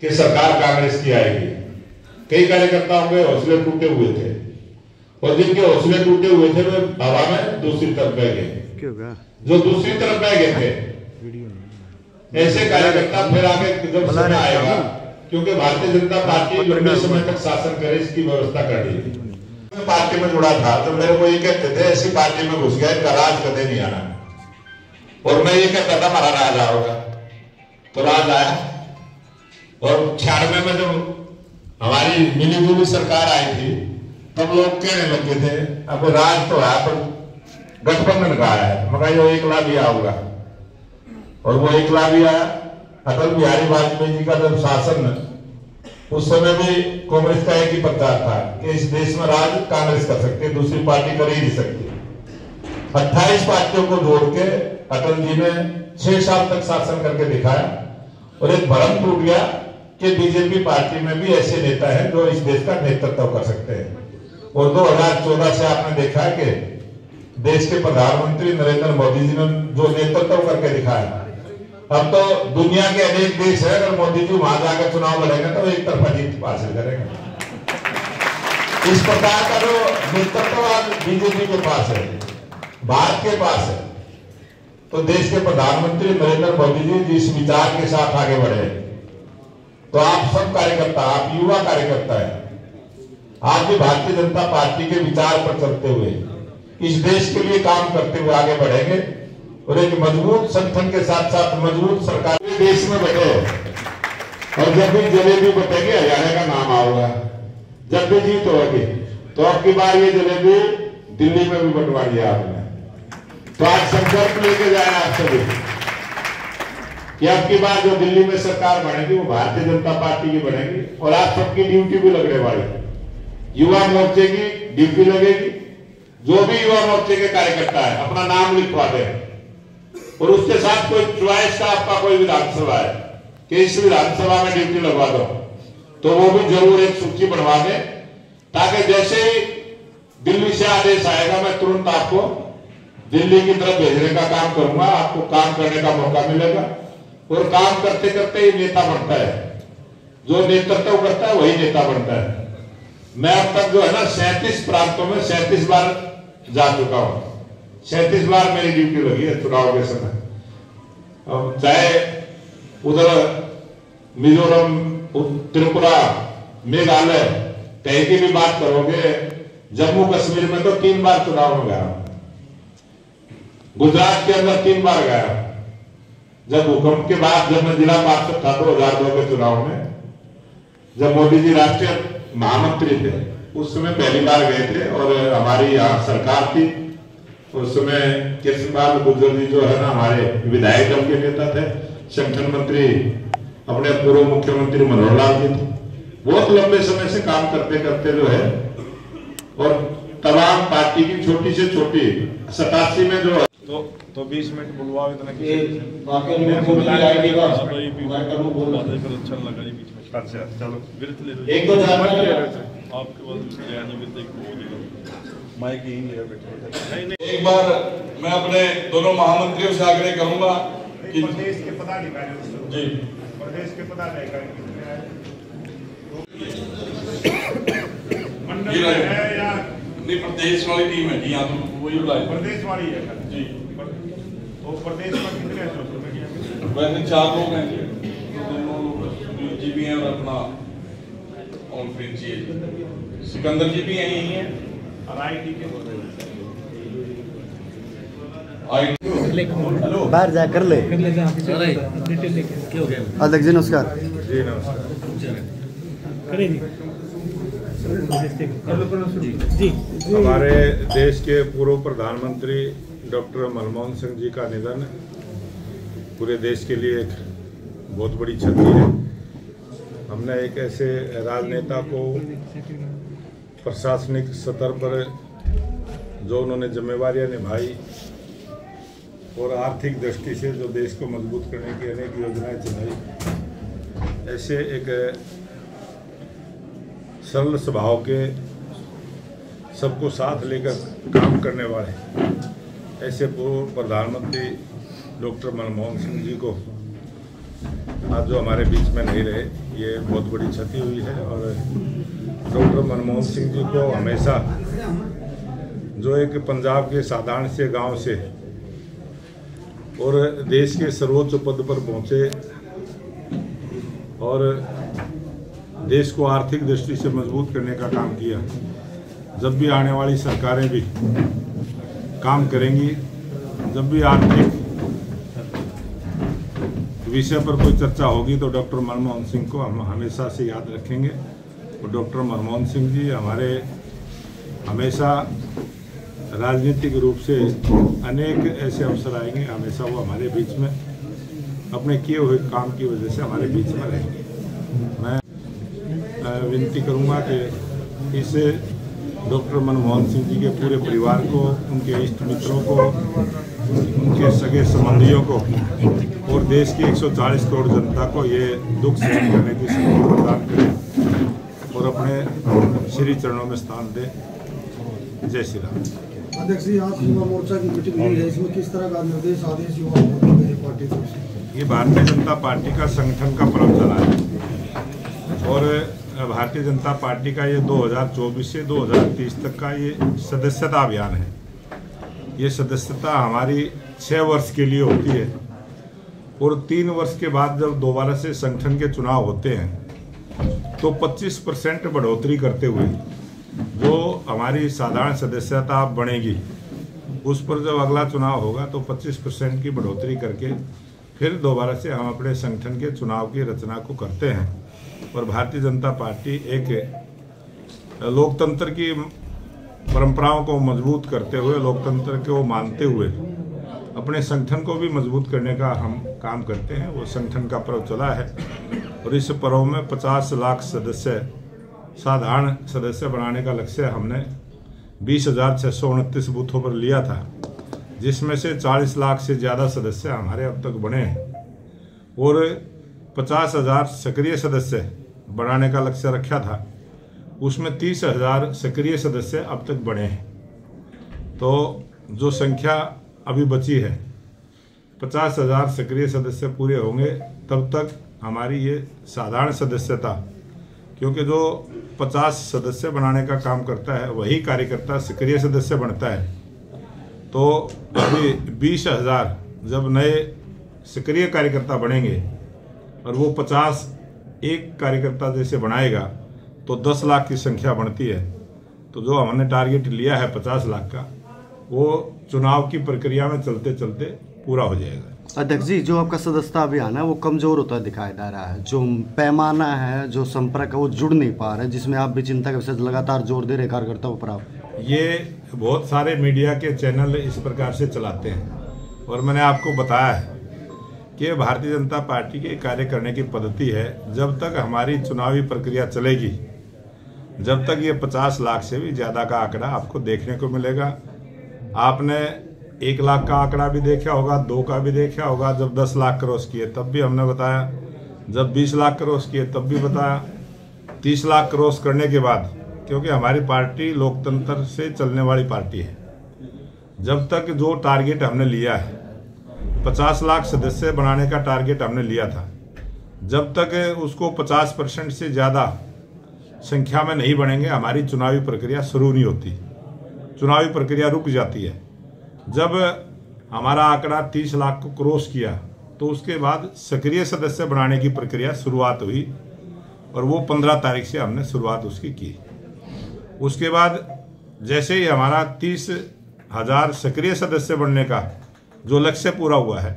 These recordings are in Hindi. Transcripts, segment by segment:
कि सरकार कांग्रेस की आएगी। कई कार्यकर्ताओं के हौसले टूटे हुए थे और जिनके हौसले टूटे हुए थे वे हवा में दूसरी तरफ बह गए। जो दूसरी तरफ बह गए थे ऐसे कार्यकर्ता फिर आगे जब समय आएगा, क्योंकि भारतीय जनता पार्टी लंबे समय तक शासन करे इसकी व्यवस्था कर रही है। पार्टी में जुड़ा था तो मेरे को ये कहते थे ऐसी पार्टी में घुस गए का राज कदे नहीं आना, और मैं ये कहता था हमारा राज आओगा, तो राज आया। और 96 में जब हमारी मिली जुली सरकार आई थी तब लोग कहने लगे थे अब राज तो है पर गठबंधन का है, मगर ये एकलव्य आऊंगा, और वो एकलव्य आया। अटल बिहारी वाजपेयी जी का जब शासन, उस समय भी कांग्रेस का एक ही प्रचार था कि इस देश में राज कांग्रेस कर सकती है, दूसरी पार्टी कर ही नहीं सकती। 28 पार्टियों को जोड़ के अटल जी ने 6 साल तक शासन करके दिखाया, और एक भ्रम टूट गया कि बीजेपी पार्टी में भी ऐसे नेता हैं जो इस देश का नेतृत्व कर सकते हैं। और 2014 से आपने देखा है कि देश के प्रधानमंत्री नरेंद्र मोदी जी ने जो नेतृत्व करके दिखाया, अब तो दुनिया के अनेक देश है, अगर मोदी जी वहां जाकर चुनाव लड़ेंगे तो एक तरफा जीत हासिल करेंगे। इस प्रकार का जो नेतृत्व आज बीजेपी के पास है, भारत के पास है, तो देश के प्रधानमंत्री नरेंद्र मोदी जी जिस विचार के साथ आगे बढ़े, तो आप सब कार्यकर्ता, आप युवा कार्यकर्ता है, आप भी भारतीय जनता पार्टी के विचार पर चलते हुए इस देश के लिए काम करते हुए आगे बढ़ेंगे, और एक मजबूत संगठन के साथ साथ मजबूत सरकार देश में बैठे। और जब भी जलेबी बटेगी हरियाणा का नाम आएगा, जब भी जीत होगी तो अब की बार ये जलेबी दिल्ली में भी बंटवा दिया आपने। तो आज संकल्प लेके जाए आप सभी कि अब की बार जो दिल्ली में सरकार बनेगी वो भारतीय जनता पार्टी की बनेगी, और आप सबकी ड्यूटी भी लगने वाली। युवा मोर्चे की ड्यूटी लगेगी, जो भी युवा मोर्चे के कार्यकर्ता है अपना नाम लिखवा दे, और उसके साथ कोई च्वाइस का आपका कोई विधानसभा है कि इस विधानसभा में ड्यूटी लगवा दो, तो वो भी जरूर एक सूची बनवा दे, ताकि जैसे ही दिल्ली से आदेश आएगा मैं तुरंत आपको दिल्ली की तरफ भेजने का काम करूंगा, आपको काम करने का मौका मिलेगा। और काम करते करते ही नेता बनता है, जो नेतृत्व करता है वही नेता बनता है। मैं अब तक जो है ना 37 प्रांतों में 37 बार जा चुका हूं, 37 बार मेरी ड्यूटी लगी है चुनाव के समय। अब चाहे उधर मिजोरम, त्रिपुरा, मेघालय, कहीं की भी बात करोगे, जम्मू कश्मीर में तो 3 बार चुनाव में गया, गुजरात के अंदर 3 बार गया। जब भूकंप के बाद जब मैं जिला पार्षद था 2002 के चुनाव में, जब मोदी जी राष्ट्रीय महामंत्री थे, उस समय पहली बार गए थे, और हमारी यहाँ सरकार थी उस समय। कृष्णपाल गुर्जर जी जो है ना हमारे विधायक दल के नेता थे, संगठन मंत्री अपने पूर्व मुख्यमंत्री मनोहर लाल जी थे। बहुत लंबे समय से काम करते करते जो है, और तमाम पार्टी की छोटी से छोटी 87 में जो तो 20 मिनट बुलवाओ इतना कि अच्छा लगा जी बीच में। अच्छा चलो विरत ले लो, एक दो आपके माइक यहीं ले बैठे। नहीं एक बार मैं अपने दोनों महामंत्रियों से आग्रह करूंगा कि प्रदेश के पदाधिकारी जी प्रदेश के पदाधिकारी है या नहीं, प्रदेश वाली टीम है जी, यहाँ तो वही बुलाए प्रदेश वाली है जी। तो प्रदेश में कितने वैसे 4 लोग हैं जी, दोनों लोग जी भी हैं और अपना और फिर जी सिकंदर जी भी यही हैं, और IT के बाहर जा कर ले अध्यक्ष जी नमस्कार। जी नमस्कार जी हमारे देश के पूर्व प्रधानमंत्री डॉक्टर मनमोहन सिंह जी का निधन पूरे देश के लिए एक बहुत बड़ी क्षति है। हमने एक ऐसे राजनेता को प्रशासनिक स्तर पर जो उन्होंने जिम्मेवारियां निभाई और आर्थिक दृष्टि से जो देश को मजबूत करने की अनेक योजनाएं चलाई, ऐसे एक सरल स्वभाव के सबको साथ लेकर काम करने वाले ऐसे पूर्व प्रधानमंत्री डॉक्टर मनमोहन सिंह जी को आज जो हमारे बीच में नहीं रहे, ये बहुत बड़ी क्षति हुई है। और डॉक्टर मनमोहन सिंह जी को हमेशा जो एक पंजाब के साधारण से गांव से और देश के सर्वोच्च पद पर पहुंचे और देश को आर्थिक दृष्टि से मजबूत करने का काम किया। जब भी आने वाली सरकारें भी काम करेंगी, जब भी आर्थिक विषय पर कोई चर्चा होगी तो डॉक्टर मनमोहन सिंह को हम हमेशा से याद रखेंगे। और डॉक्टर मनमोहन सिंह जी हमारे हमेशा राजनीतिक रूप से अनेक ऐसे अवसर आएंगे, हमेशा वो हमारे बीच में अपने किए हुए काम की वजह से हमारे बीच में रहेंगे। मैं विनती करूंगा कि इस डॉक्टर मनमोहन सिंह जी के पूरे परिवार को, उनके इष्ट मित्रों को, उनके सगे संबंधियों को और देश की 140 करोड़ जनता को ये दुख सहन करने की शक्ति प्रदान करें और अपने श्री चरणों में स्थान दें। जय श्री राम। अध्यक्ष जी, आज युवा मोर्चा की मीटिंग हुई है, इसमें किस तरह का निर्देश आदेश युवा पार्टी को? ये भारतीय जनता पार्टी का संगठन का पर्व चला है और भारतीय जनता पार्टी का ये 2024 से 2030 तक का ये सदस्यता अभियान है। ये सदस्यता हमारी 6 वर्ष के लिए होती है और 3 वर्ष के बाद जब दोबारा से संगठन के चुनाव होते हैं तो 25% बढ़ोतरी करते हुए जो हमारी साधारण सदस्यता बढ़ेगी, उस पर जब अगला चुनाव होगा तो 25% की बढ़ोतरी करके फिर दोबारा से हम अपने संगठन के चुनाव की रचना को करते हैं। और भारतीय जनता पार्टी एक लोकतंत्र की परंपराओं को मजबूत करते हुए, लोकतंत्र को मानते हुए अपने संगठन को भी मजबूत करने का हम काम करते हैं। वो संगठन का पर्व चला है और इस पर्व में 50 लाख सदस्य, साधारण सदस्य बनाने का लक्ष्य हमने 20,629 बूथों पर लिया था, जिसमें से 40 लाख से ज़्यादा सदस्य हमारे अब तक बने हैं और 50,000 सक्रिय सदस्य बनाने का लक्ष्य रखा था, उसमें 30,000 सक्रिय सदस्य अब तक बने हैं। तो जो संख्या अभी बची है, 50,000 सक्रिय सदस्य पूरे होंगे तब तक हमारी ये साधारण सदस्यता, क्योंकि जो 50 सदस्य बनाने का काम करता है वही कार्यकर्ता सक्रिय सदस्य बनता है। तो अभी 20,000 जब नए सक्रिय कार्यकर्ता बनेंगे और वो 50 एक कार्यकर्ता जैसे बनाएगा तो 10 लाख की संख्या बनती है। तो जो हमने टारगेट लिया है 50 लाख का, वो चुनाव की प्रक्रिया में चलते चलते पूरा हो जाएगा। अध्यक्ष जी, जो आपका सदस्यता अभियान है वो कमजोर होता दिखाई दे रहा है, जो पैमाना है, जो संपर्क है वो जुड़ नहीं पा रहे, जिसमें आप भी चिंता के विषय लगातार जोर दे रहे कार्यकर्ताओं पर। आप ये बहुत सारे मीडिया के चैनल इस प्रकार से चलाते हैं और मैंने आपको बताया है कि भारतीय जनता पार्टी के कार्य करने की पद्धति है, जब तक हमारी चुनावी प्रक्रिया चलेगी, जब तक ये 50 लाख से भी ज़्यादा का आंकड़ा आपको देखने को मिलेगा। आपने 1 लाख का आंकड़ा भी देखा होगा, 2 का भी देखा होगा, जब 10 लाख क्रॉस किए तब भी हमने बताया, जब 20 लाख क्रॉस किए तब भी बताया, 30 लाख क्रॉस करने के बाद, क्योंकि हमारी पार्टी लोकतंत्र से चलने वाली पार्टी है। जब तक जो टारगेट हमने लिया है, 50 लाख सदस्य बनाने का टारगेट हमने लिया था, जब तक उसको 50% से ज़्यादा संख्या में नहीं बढ़ेंगे, हमारी चुनावी प्रक्रिया शुरू नहीं होती, चुनावी प्रक्रिया रुक जाती है। जब हमारा आंकड़ा 30 लाख को क्रॉस किया तो उसके बाद सक्रिय सदस्य बनाने की प्रक्रिया शुरुआत हुई और वो 15 तारीख से हमने शुरुआत उसकी की। उसके बाद जैसे ही हमारा 30,000 सक्रिय सदस्य बनने का जो लक्ष्य पूरा हुआ है,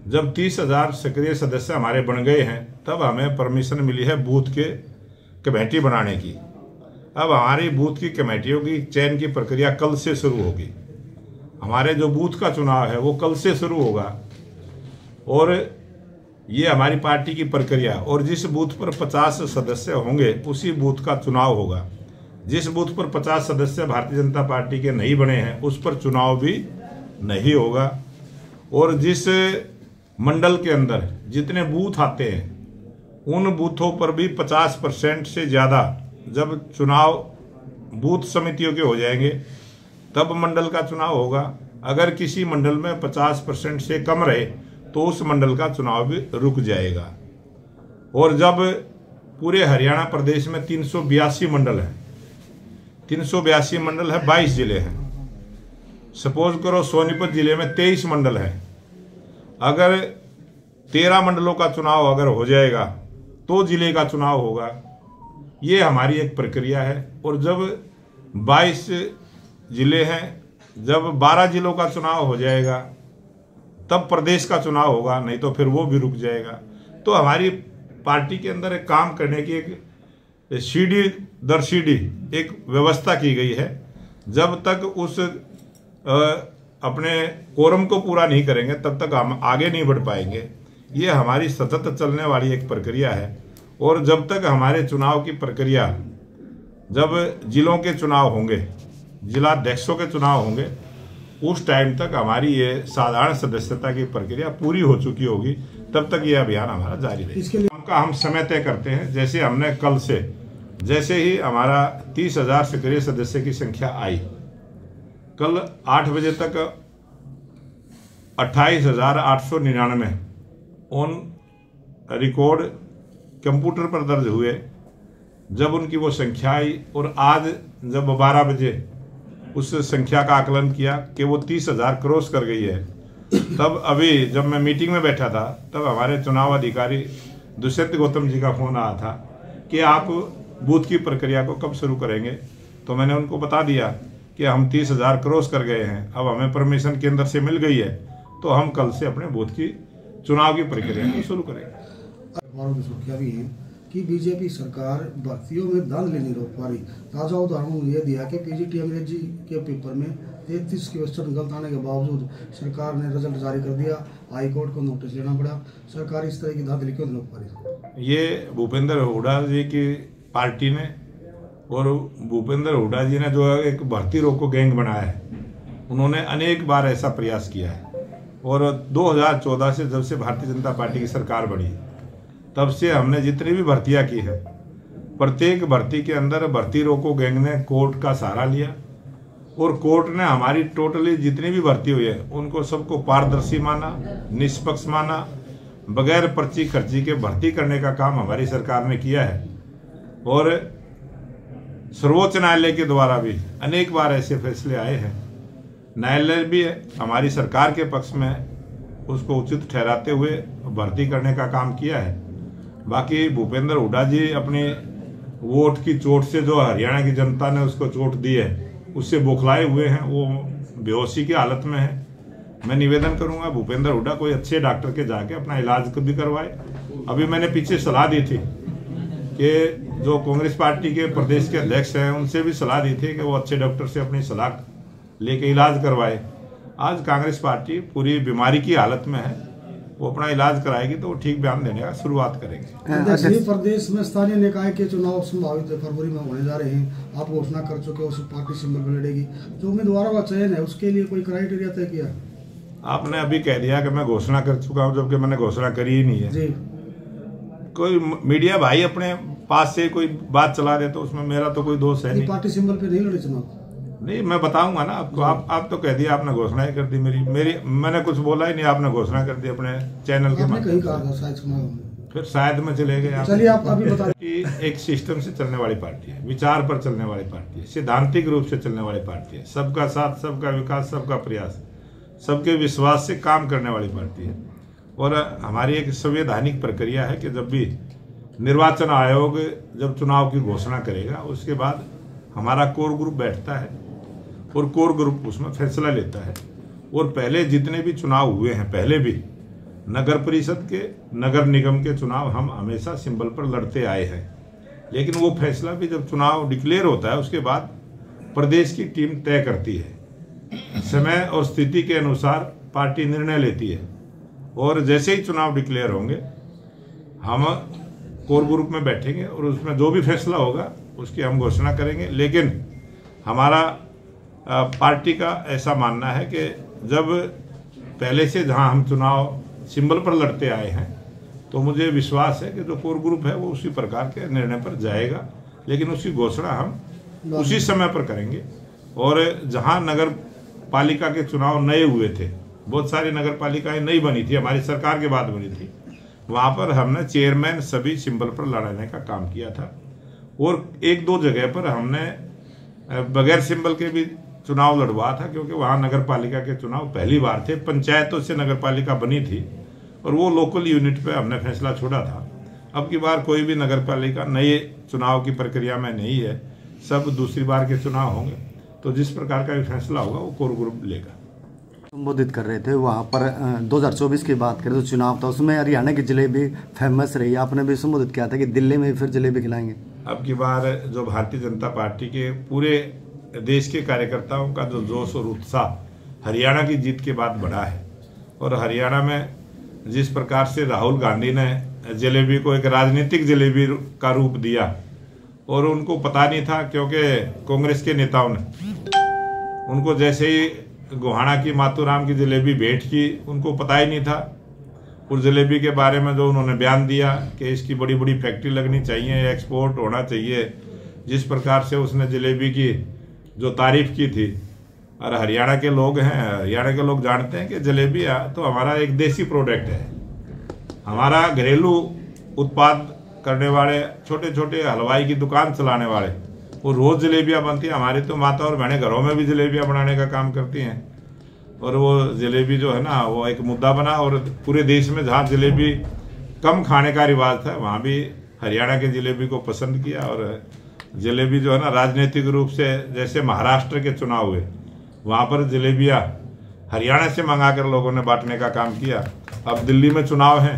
जब 30,000 सक्रिय सदस्य हमारे बन गए हैं, तब हमें परमिशन मिली है बूथ के कमेटी बनाने की। अब हमारी बूथ की कमेटियों की चयन की प्रक्रिया कल से शुरू होगी। हमारे जो बूथ का चुनाव है वो कल से शुरू होगा और ये हमारी पार्टी की प्रक्रिया, और जिस बूथ पर 50 सदस्य होंगे उसी बूथ का चुनाव होगा। जिस बूथ पर 50 सदस्य भारतीय जनता पार्टी के नहीं बने हैं उस पर चुनाव भी नहीं होगा। और जिस मंडल के अंदर जितने बूथ आते हैं उन बूथों पर भी 50% से ज़्यादा जब चुनाव बूथ समितियों के हो जाएंगे तब मंडल का चुनाव होगा। अगर किसी मंडल में 50% से कम रहे तो उस मंडल का चुनाव भी रुक जाएगा। और जब पूरे हरियाणा प्रदेश में 382 मंडल है, 382 मंडल है, 22 जिले हैं। सपोज करो सोनीपत जिले में 23 मंडल है, अगर 13 मंडलों का चुनाव अगर हो जाएगा तो जिले का चुनाव होगा। ये हमारी एक प्रक्रिया है। और जब 22 जिले हैं, जब 12 जिलों का चुनाव हो जाएगा तब प्रदेश का चुनाव होगा, नहीं तो फिर वो भी रुक जाएगा। तो हमारी पार्टी के अंदर एक काम करने की एक सीढ़ी दर सीढ़ी एक व्यवस्था की गई है। जब तक उस अपने कोरम को पूरा नहीं करेंगे तब तक हम आगे नहीं बढ़ पाएंगे। ये हमारी सतत चलने वाली एक प्रक्रिया है। और जब तक हमारे चुनाव की प्रक्रिया, जब जिलों के चुनाव होंगे, जिलाध्यक्षों के चुनाव होंगे, उस टाइम तक हमारी ये साधारण सदस्यता की प्रक्रिया पूरी हो चुकी होगी, तब तक ये अभियान हमारा जारी रहेगा। इसके लिए हम समय तय करते हैं। जैसे हमने कल से, जैसे ही हमारा 30,000 सक्रिय सदस्य की संख्या आई, कल 8 बजे तक 28,899 ऑन रिकॉर्ड कंप्यूटर पर दर्ज हुए। जब उनकी वो संख्या आई और आज जब 12 बजे उस संख्या का आकलन किया कि वो 30,000 क्रॉस कर गई है, तब अभी जब मैं मीटिंग में बैठा था तब हमारे चुनाव अधिकारी दुष्यंत गौतम जी का फोन आया था कि आप बूथ की प्रक्रिया को कब शुरू करेंगे। तो मैंने उनको बता दिया कि हम 30,000 क्रॉस कर गए हैं, अब हमें परमिशन केंद्र से मिल गई है, तो हम कल से अपने बूथ की चुनाव की प्रक्रिया को शुरू करेंगे। अखबारों की सुर्खियां भी हैं कि बीजेपी सरकार भर्तियों में धांधली नहीं रोक पा रही। ताजा उदाहरण ये दिया कि पीजीटी अंग्रेजी के पेपर में 33 क्वेश्चन गलत आने के बावजूद सरकार ने रिजल्ट जारी कर दिया, हाईकोर्ट को नोटिस लेना पड़ा। सरकार इस तरह की धांधली क्यों नहीं रोक पा रही? ये भूपेंद्र हुड्डा जी की पार्टी ने और भूपेंद्र हुड्डा जी ने जो एक भर्ती रोको गैंग बनाया है, उन्होंने अनेक बार ऐसा प्रयास किया है। और 2014 से जब से भारतीय जनता पार्टी की सरकार बनी, तब से हमने जितनी भी भर्तियां की है, प्रत्येक भर्ती के अंदर भर्ती रोको गैंग ने कोर्ट का सहारा लिया और कोर्ट ने हमारी टोटली जितनी भी भर्ती हुई है उनको सबको पारदर्शी माना, निष्पक्ष माना, बगैर पर्ची खर्ची के भर्ती करने का काम हमारी सरकार ने किया है। और सर्वोच्च न्यायालय के द्वारा भी अनेक बार ऐसे फैसले आए हैं। न्यायालय भी हमारी सरकार के पक्ष में उसको उचित ठहराते हुए भर्ती करने का काम किया है। बाकी भूपेंद्र हुड्डा जी अपने वोट की चोट से, जो हरियाणा की जनता ने उसको चोट दी है, उससे बौखलाए हुए हैं, वो बेहोशी की हालत में है। मैं निवेदन करूंगा भूपेंद्र हुड्डा कोई अच्छे डॉक्टर के जाके अपना इलाज भी करवाए। अभी मैंने पीछे सलाह दी थी कि जो कांग्रेस पार्टी के प्रदेश के अध्यक्ष हैं उनसे भी सलाह दी थी कि वो अच्छे डॉक्टर से अपनी सलाह लेके इलाज करवाए। आज कांग्रेस पार्टी पूरी बीमारी की हालत में है, वो अपना इलाज कराएगी तो वो ठीक बयान देने का शुरुआत करेंगे। प्रदेश में स्थानीय निकाय के चुनाव संभावित फरवरी में होने जा रहे हैं, आप घोषणा कर चुके हो, उस पार्टी सिंबल पर लड़ेगी। जो उम्मीदवारों का चयन है उसके लिए कोई क्राइटेरिया तय किया? आपने अभी कह दिया कि मैं घोषणा कर चुका हूं, जबकि मैंने घोषणा करी ही नहीं है जी। कोई मीडिया भाई अपने पास से कोई बात चला रहे तो उसमें मेरा तो कोई दोष है नहीं। पार्टी सिंबल पे नहीं लड़े चुनाव? नहीं, मैं बताऊंगा ना आपको। आप तो कह दिया, आपने घोषणा ही कर दी। मेरी मैंने कुछ बोला ही नहीं, आपने घोषणा कर दी अपने चैनल के माध्यम से। फिर शायद में चले गए। चलिए आप अभी बता। एक सिस्टम से चलने वाली पार्टी है, विचार पर चलने वाली पार्टी है, सिद्धांतिक रूप से चलने वाली पार्टी है, सबका साथ, सबका विकास, सबका प्रयास, सबके विश्वास से काम करने वाली पार्टी है। और हमारी एक संवैधानिक प्रक्रिया है कि जब भी निर्वाचन आयोग जब चुनाव की घोषणा करेगा उसके बाद हमारा कोर ग्रुप बैठता है और कोर ग्रुप उसमें फैसला लेता है। और पहले जितने भी चुनाव हुए हैं, पहले भी नगर परिषद के, नगर निगम के चुनाव हम हमेशा सिंबल पर लड़ते आए हैं। लेकिन वो फैसला भी जब चुनाव डिक्लेयर होता है उसके बाद प्रदेश की टीम तय करती है। समय और स्थिति के अनुसार पार्टी निर्णय लेती है और जैसे ही चुनाव डिक्लेयर होंगे हम कोर ग्रुप में बैठेंगे और उसमें जो भी फैसला होगा उसकी हम घोषणा करेंगे। लेकिन हमारा पार्टी का ऐसा मानना है कि जब पहले से जहां हम चुनाव सिंबल पर लड़ते आए हैं तो मुझे विश्वास है कि जो कोर ग्रुप है वो उसी प्रकार के निर्णय पर जाएगा। लेकिन उसकी घोषणा हम उसी समय पर करेंगे। और जहां नगर पालिका के चुनाव नए हुए थे बहुत सारी नगर पालिकाएं नहीं बनी थी, हमारी सरकार के बाद बनी थी। वहाँ पर हमने चेयरमैन सभी सिंबल पर लड़ाने का काम किया था और 1-2 जगह पर हमने बगैर सिंबल के भी चुनाव लड़वा था, क्योंकि वहाँ नगर पालिका के चुनाव पहली बार थे। पंचायतों से नगर पालिका बनी थी और वो लोकल यूनिट पे हमने फैसला छोड़ा था। अब की बार कोई भी नगर पालिका नए चुनाव की प्रक्रिया में नहीं है, सब दूसरी बार के चुनाव होंगे, तो जिस प्रकार का भी फैसला होगा वो कोर ग्रुप लेगा। संबोधित कर रहे थे वहाँ पर 2024 की बात करें तो चुनाव था, उसमें हरियाणा की जलेबी फेमस रही। आपने भी संबोधित किया था कि दिल्ली में फिर जलेबी खिलाएंगे। अब की बार जो भारतीय जनता पार्टी के पूरे देश के कार्यकर्ताओं का जो जोश और उत्साह हरियाणा की जीत के बाद बढ़ा है, और हरियाणा में जिस प्रकार से राहुल गांधी ने जलेबी को एक राजनीतिक जलेबी का रूप दिया, और उनको पता नहीं था, क्योंकि कांग्रेस के नेताओं ने उनको जैसे ही गोहाना की मातूराम की जलेबी भेंट की, उनको पता ही नहीं था उस जलेबी के बारे में। जो उन्होंने बयान दिया कि इसकी बड़ी बड़ी फैक्ट्री लगनी चाहिए, एक्सपोर्ट होना चाहिए, जिस प्रकार से उसने जलेबी की जो तारीफ की थी। और हरियाणा के लोग हैं, हरियाणा के लोग जानते हैं कि जलेबी तो हमारा एक देसी प्रोडक्ट है। हमारा घरेलू उत्पाद करने वाले छोटे छोटे हलवाई की दुकान चलाने वाले, वो रोज जलेबियाँ बनती हैं। हमारी तो माता और बहनें घरों में भी जलेबियाँ बनाने का काम करती हैं, और वो जलेबी जो है ना वो एक मुद्दा बना। और पूरे देश में जहाँ जलेबी कम खाने का रिवाज था, वहाँ भी हरियाणा के जलेबी को पसंद किया। और जलेबी जो है ना राजनीतिक रूप से, जैसे महाराष्ट्र के चुनाव हुए, वहाँ पर जलेबियाँ हरियाणा से मंगाकर लोगों ने बांटने का काम किया। अब दिल्ली में चुनाव हैं,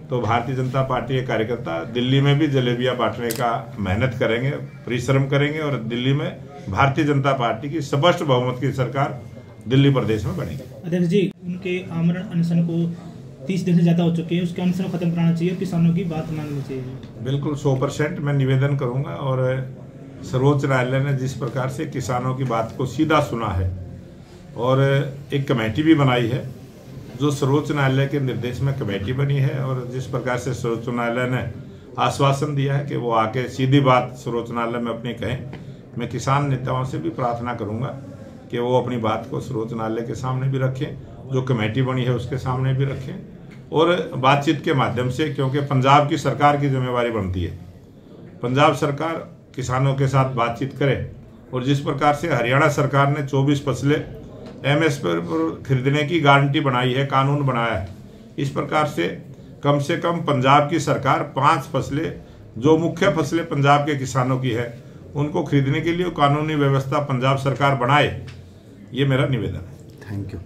तो भारतीय जनता पार्टी के कार्यकर्ता दिल्ली में भी जलेबियां बांटने का मेहनत करेंगे, परिश्रम करेंगे, और दिल्ली में भारतीय जनता पार्टी की स्पष्ट बहुमत की सरकार दिल्ली प्रदेश में बनेगी। अध्यक्ष जी, उनके आमरण अनशन को 30 दिन से ज्यादा हो चुके हैं, उसके अनशन खत्म कराना चाहिए, किसानों की बात माननी चाहिए। बिल्कुल 100% मैं निवेदन करूंगा। और सर्वोच्च न्यायालय ने जिस प्रकार से किसानों की बात को सीधा सुना है और एक कमेटी भी बनाई है, जो सर्वोच्च न्यायालय के निर्देश में कमेटी बनी है, और जिस प्रकार से सर्वोच्च न्यायालय ने आश्वासन दिया है कि वो आके सीधी बात सर्वोच्च न्यायालय में अपनी कहें, मैं किसान नेताओं से भी प्रार्थना करूंगा कि वो अपनी बात को सर्वोच्च न्यायालय के सामने भी रखें, जो कमेटी बनी है उसके सामने भी रखें, और बातचीत के माध्यम से, क्योंकि पंजाब की सरकार की जिम्मेवारी बनती है, पंजाब सरकार किसानों के साथ बातचीत करे। और जिस प्रकार से हरियाणा सरकार ने 24 फसलें एमएसपी पर खरीदने की गारंटी बनाई है, कानून बनाया है, इस प्रकार से कम पंजाब की सरकार 5 फसलें जो मुख्य फसलें पंजाब के किसानों की है, उनको खरीदने के लिए कानूनी व्यवस्था पंजाब सरकार बनाए, ये मेरा निवेदन है। Thank you.